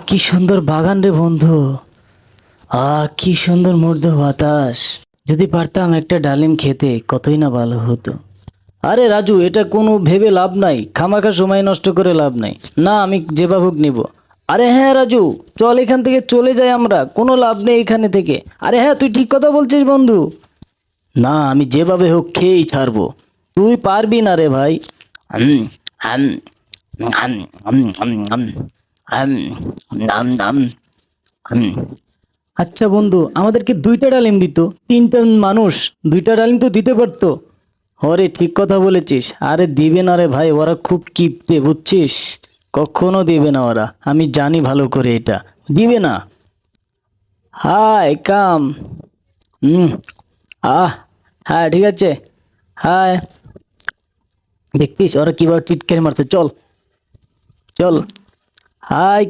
কি সুন্দর বাগান রে বন্ধু। কি সুন্দর মৃদু বাতাস। যদি পারতাম একটা ডালিম খেতে কতই না ভালো হতো। আরে রাজু, এটা কোনো ভেবে লাভ নাই, খামাখা সময় নষ্ট করে লাভ নাই। না, আমি যেভাবে হোক নিব। আরে হ্যাঁ রাজু, চল এখান থেকে চলে যাই, আমরা কোনো লাভ নেই এখানে থেকে। আরে হ্যাঁ, তুই ঠিক কথা বলছিস বন্ধু। না, আমি যেভাবে হোক খেয়েই ছাড়বো। তুই পারবি না রে ভাই। হুম, হাম, হাম, হাম, হাম, হাম, হাম, নাম নাম হুম। আচ্ছা বন্ধু, আমাদেরকে দুইটা ডালিম দিত, তিনটা মানুষ, দুইটা ডালিম তো দিতে পারতো। হরে ঠিক কথা বলেছিস। আরে দিবে না রে ভাই, ওরা খুব কিপটে বুঝছিস। কখনো দিবে না ওরা, আমি জানি ভালো করে এটা। দিবে না। হাই কাম। হুম। আহ হ্যাঁ ঠিক আছে। হাই। দেখতিস ওরা কিভাবে টিটকারি মারছে। চল চল। হাই।